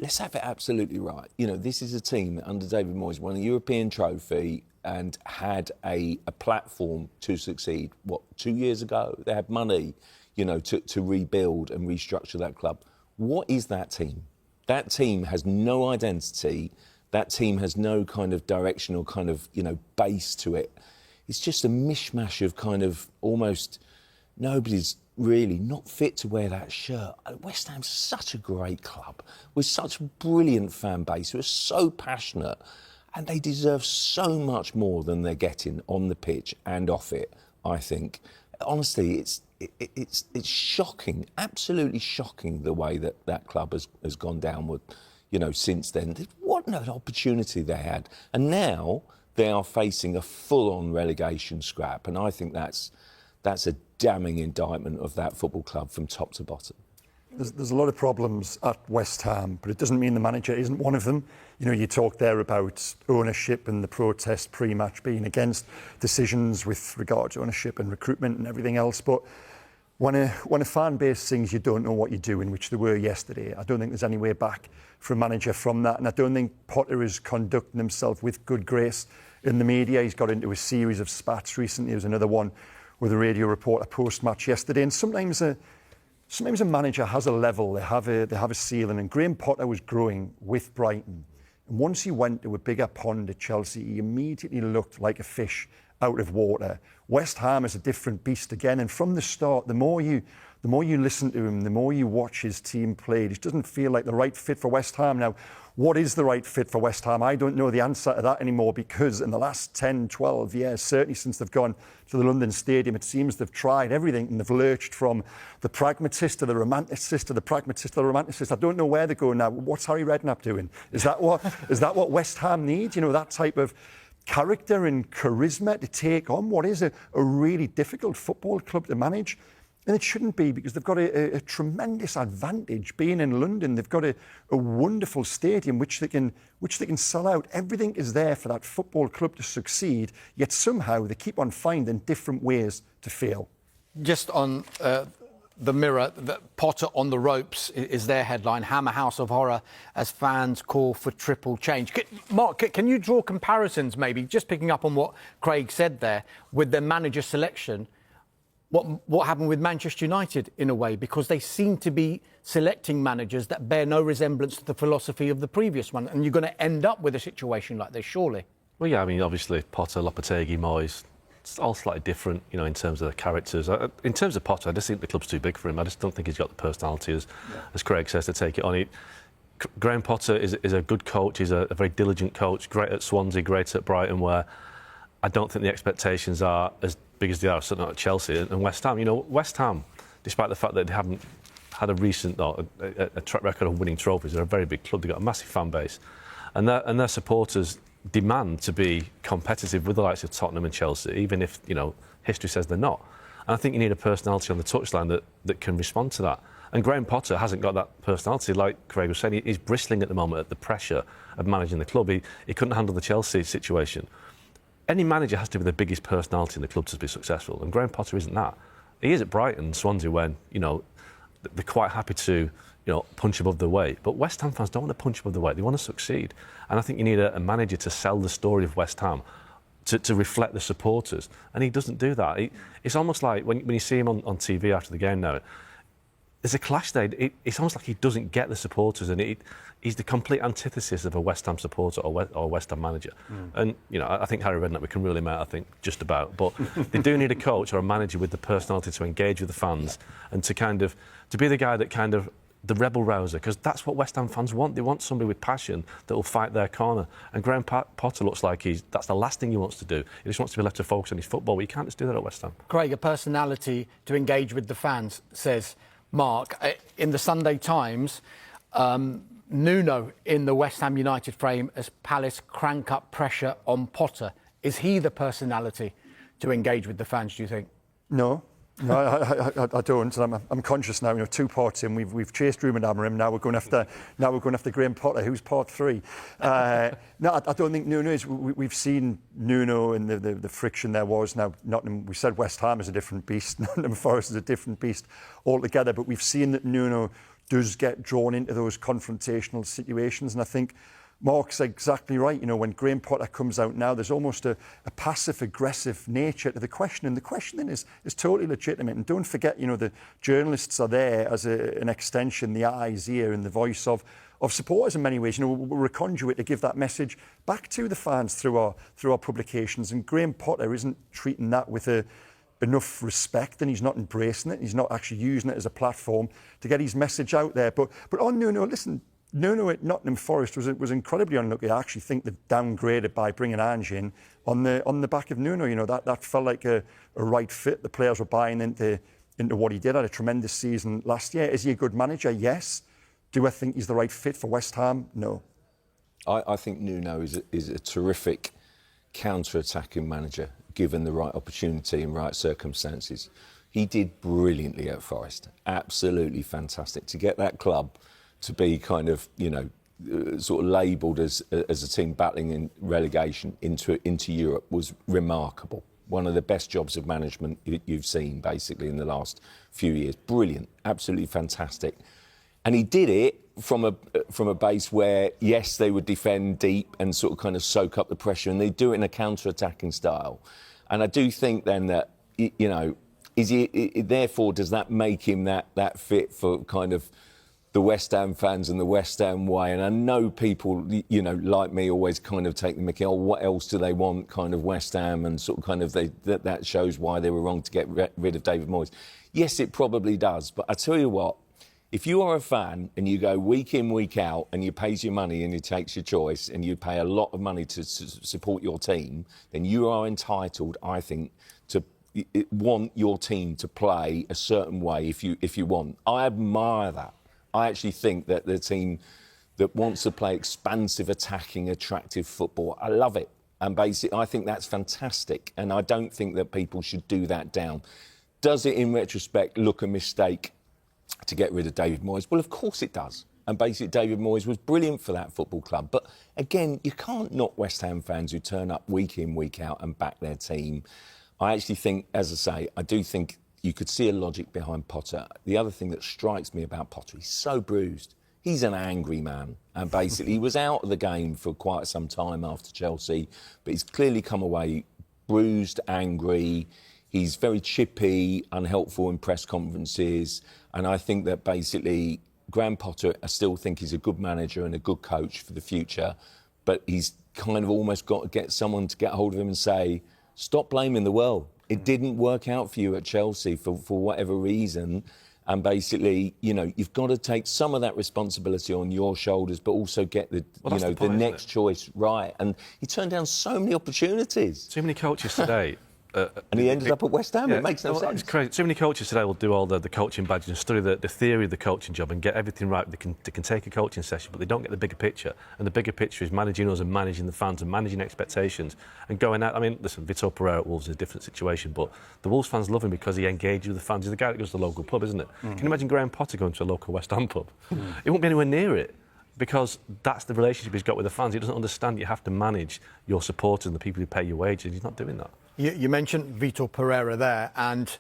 let's have it absolutely right. You know, this is a team that under David Moyes won a European trophy and had a platform to succeed. What, 2 years ago? They had money, you know, to rebuild and restructure that club. What is that team? That team has no identity. That team has no kind of direction or kind of, you know, base to it. It's just a mishmash of kind of almost nobody's really not fit to wear that shirt. West Ham's such a great club with such a brilliant fan base who are so passionate, and they deserve so much more than they're getting on the pitch and off it, I think. Honestly, it's shocking, absolutely shocking the way that club has gone downward, you know, since then. What an opportunity they had. And now they are facing a full-on relegation scrap, and I think that's a damning indictment of that football club from top to bottom. There's a lot of problems at West Ham, but it doesn't mean the manager isn't one of them. You know, you talked there about ownership and the protest pre-match being against decisions with regard to ownership and recruitment and everything else. But when a fan base sings you don't know what you're doing, which they were yesterday, I don't think there's any way back for a manager from that. And I don't think Potter is conducting himself with good grace in the media. He's got into a series of spats recently. There was another one with a radio reporter post-match yesterday. And sometimes a manager has a level, they have a ceiling. And Graham Potter was growing with Brighton. And once he went to a bigger pond at Chelsea, he immediately looked like a fish out of water. West Ham is a different beast again. And from the start, the more you listen to him, the more you watch his team play, it just doesn't feel like the right fit for West Ham. Now, what is the right fit for West Ham? I don't know the answer to that anymore, because in the last 10, 12 years, certainly since they've gone to the London Stadium, it seems they've tried everything and they've lurched from the pragmatist to the romanticist to the pragmatist to the romanticist. I don't know where they're going now. What's Harry Redknapp doing? Is that what West Ham needs? You know, that type of character and charisma to take on what is a really difficult football club to manage. And it shouldn't be, because they've got a tremendous advantage being in London. They've got a wonderful stadium which they can sell out. Everything is there for that football club to succeed, yet somehow they keep on finding different ways to fail. Just on the Mirror, Potter on the ropes is their headline. Hammer House of Horror as fans call for triple change. Mark, can you draw comparisons, maybe, just picking up on what Craig said there, with their manager selection? What happened with Manchester United, in a way, because they seem to be selecting managers that bear no resemblance to the philosophy of the previous one, and you're going to end up with a situation like this, surely. Well, yeah, I mean, obviously, Potter, Lopetegui, Moyes, it's all slightly different, you know, in terms of the characters. In terms of Potter, I just think the club's too big for him. I just don't think he's got the personality, as Craig says, to take it on. Graham Potter is a good coach. He's a very diligent coach, great at Swansea, great at Brighton, where I don't think the expectations are as big as they are, certainly at Chelsea and West Ham. You know, West Ham, despite the fact that they haven't had a recent a track record of winning trophies, they're a very big club. They've got a massive fan base, and their supporters demand to be competitive with the likes of Tottenham and Chelsea, even if, you know, history says they're not. And I think you need a personality on the touchline that can respond to that. And Graham Potter hasn't got that personality. Like Craig was saying, he's bristling at the moment at the pressure of managing the club. He couldn't handle the Chelsea situation. Any manager has to be the biggest personality in the club to be successful, and Graham Potter isn't that. He is at Brighton, Swansea, when, you know, they're quite happy to, you know, punch above their weight. But West Ham fans don't want to punch above their weight. They want to succeed. And I think you need a manager to sell the story of West Ham, to reflect the supporters. And he doesn't do that. It's almost like when you see him on TV after the game now, there's a clash there. It's almost like he doesn't get the supporters, and he's the complete antithesis of a West Ham supporter or West Ham manager. And, you know, I think Harry Redknapp, we can rule him out, I think, just about. But they do need a coach or a manager with the personality to engage with the fans and to be the guy that kind of, the rebel rouser, because that's what West Ham fans want. They want somebody with passion that will fight their corner. And Graham Potter looks like that's the last thing he wants to do. He just wants to be left to focus on his football. You can't just do that at West Ham. Craig, a personality to engage with the fans, says Mark. In the Sunday Times, Nuno in the West Ham United frame as Palace crank up pressure on Potter. Is he the personality to engage with the fans, do you think? No, I don't. And I'm conscious now. You know, 2 parts in. We've chased Ruben Amorim. Now we're going after Graham Potter. Who's part 3? No, I don't think Nuno is. We've seen Nuno and the friction there was. Now, Nottingham. We said West Ham is a different beast. Nottingham Forest is a different beast altogether. But we've seen that Nuno does get drawn into those confrontational situations. And I think Mark's exactly right. You know, when Graham Potter comes out now, there's almost a passive-aggressive nature to the question. And the questioning is totally legitimate. And don't forget, you know, the journalists are there as an extension, the eyes, ear and the voice of supporters in many ways. You know, we're a conduit to give that message back to the fans through our publications. And Graham Potter isn't treating that with enough respect, and he's not embracing it. He's not actually using it as a platform to get his message out there. But on Nuno, listen, Nuno at Nottingham Forest was incredibly unlucky. I actually think they've downgraded by bringing Ange in on the back of Nuno. You know, that felt like a right fit. The players were buying into what he did. Had a tremendous season last year. Is he a good manager? Yes. Do I think he's the right fit for West Ham? No. I think Nuno is a terrific counter-attacking manager, given the right opportunity and right circumstances. He did brilliantly at Forest. Absolutely fantastic. To get that club to be kind of, you know, sort of labelled as a team battling in relegation into Europe was remarkable. One of the best jobs of management you've seen, basically, in the last few years. Brilliant. Absolutely fantastic. And he did it from a base where, yes, they would defend deep and sort of kind of soak up the pressure, and they do it in a counter-attacking style. And I do think then that, you know, therefore, does that make him that fit for kind of the West Ham fans and the West Ham way? And I know people, you know, like me, always kind of take the mickey, oh, what else do they want, kind of West Ham, and sort of kind of that shows why they were wrong to get rid of David Moyes. Yes, it probably does. But I tell you what, if you are a fan and you go week in, week out, and you pays your money and you takes your choice and you pay a lot of money to support your team, then you are entitled, I think, to want your team to play a certain way if you want. I admire that. I actually think that the team that wants to play expansive, attacking, attractive football, I love it. And basically, I think that's fantastic. And I don't think that people should do that down. Does it, in retrospect, look a mistake to get rid of David Moyes? Well, of course it does. And basically, David Moyes was brilliant for that football club. But again, you can't knock West Ham fans who turn up week in, week out and back their team. I actually think, as I say, I do think you could see a logic behind Potter. The other thing that strikes me about Potter, he's so bruised. He's an angry man. And basically, he was out of the game for quite some time after Chelsea, but he's clearly come away bruised, angry. He's very chippy, unhelpful in press conferences. And I think that basically Graham Potter, I still think he's a good manager and a good coach for the future. But he's kind of almost got to get someone to get hold of him and say, stop blaming the world. It didn't work out for you at Chelsea for whatever reason. And basically, you know, you've got to take some of that responsibility on your shoulders, but also get the next choice right. And he turned down so many opportunities. Too many coaches today. And he ended up at West Ham. Yeah, it makes no sense. It's crazy. Too many coaches today will do all the coaching badges and study the theory of the coaching job and get everything right. They can take a coaching session, but they don't get the bigger picture. And the bigger picture is managing us and managing the fans and managing expectations and going out. I mean, listen, Vitor Pereira at Wolves is a different situation, but the Wolves fans love him because he engages with the fans. He's the guy that goes to the local pub, isn't it? Can you imagine Graham Potter going to a local West Ham pub? He won't be anywhere near it. Because that's the relationship he's got with the fans. He doesn't understand you have to manage your supporters and the people who pay your wages. He's not doing that. You mentioned Vitor Pereira there, and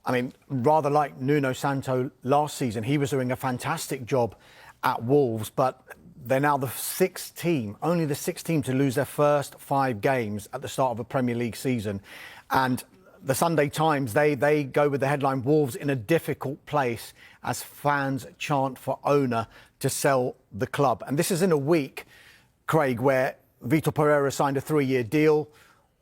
I mean, rather like Nuno Santo last season, he was doing a fantastic job at Wolves, but they're now the sixth team, only the sixth team to lose their first 5 games at the start of a Premier League season. And the Sunday Times, they go with the headline, Wolves in a difficult place as fans chant for owner to sell the club. And this is in a week, Craig, where Vitor Pereira signed a 3-year deal.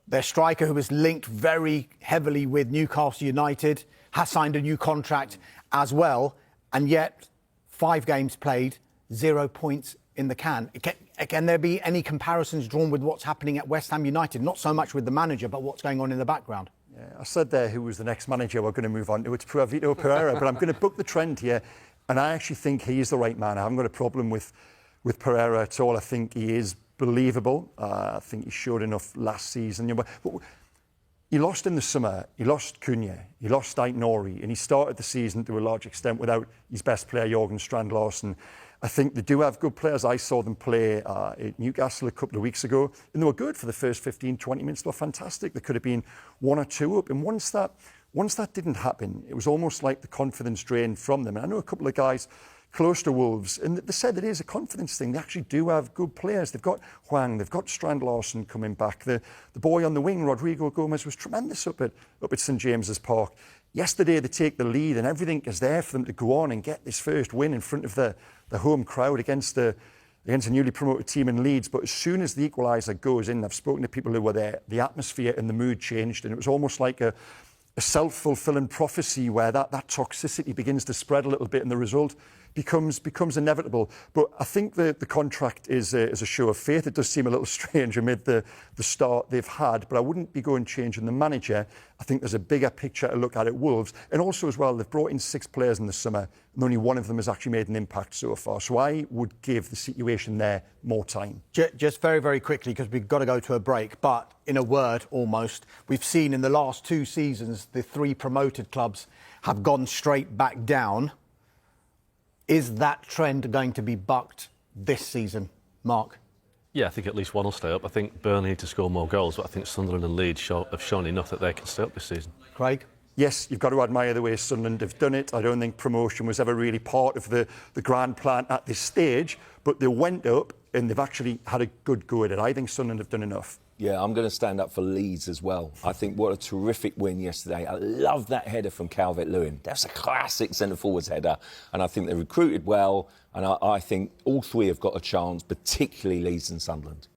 Their striker, who was linked very heavily with Newcastle United, has signed a new contract as well. And yet, 5 games played, 0 points in the can. Can there be any comparisons drawn with what's happening at West Ham United? Not so much with the manager, but what's going on in the background. Yeah, I said there who was the next manager we're going to move on to. It's Vitor Pereira, but I'm going to book the trend here. And I actually think he is the right man. I haven't got a problem with Pereira at all. I think he is believable. I think he showed enough last season. But he lost in the summer. He lost Cunha. He lost Aït-Nouri. And he started the season to a large extent without his best player, Jørgen Strand-Larsen. I think they do have good players. I saw them play at Newcastle a couple of weeks ago, and they were good for the first 15, 20 minutes. They were fantastic. There could have been 1 or 2 up. And once that didn't happen, it was almost like the confidence drained from them. And I know a couple of guys close to Wolves, and they said it is a confidence thing. They actually do have good players. They've got Hwang, they've got Strand Larson coming back. The boy on the wing, Rodrigo Gomez, was tremendous up at St James's Park. Yesterday they take the lead and everything is there for them to go on and get this first win in front of the home crowd against a newly promoted team in Leeds. But as soon as the equaliser goes in, I've spoken to people who were there, the atmosphere and the mood changed, and it was almost like a self-fulfilling prophecy where that toxicity begins to spread a little bit and the result becomes inevitable. But I think the contract is a show of faith. It does seem a little strange amid the start they've had, but I wouldn't be going changing the manager. I think there's a bigger picture to look at Wolves. And also as well, they've brought in 6 players in the summer and only one of them has actually made an impact so far. So I would give the situation there more time. Just very, very quickly, because we've got to go to a break, but in a word almost, we've seen in the last 2 seasons the 3 promoted clubs have gone straight back down. Is that trend going to be bucked this season, Mark? Yeah, I think at least one will stay up. I think Burnley need to score more goals, but I think Sunderland and Leeds have shown enough that they can stay up this season. Craig? Yes, you've got to admire the way Sunderland have done it. I don't think promotion was ever really part of the grand plan at this stage, but they went up and they've actually had a good go at it. I think Sunderland have done enough. Yeah, I'm going to stand up for Leeds as well. I think what a terrific win yesterday. I love that header from Calvert-Lewin. That's a classic centre-forwards header. And I think they recruited well. And I think all 3 have got a chance, particularly Leeds and Sunderland.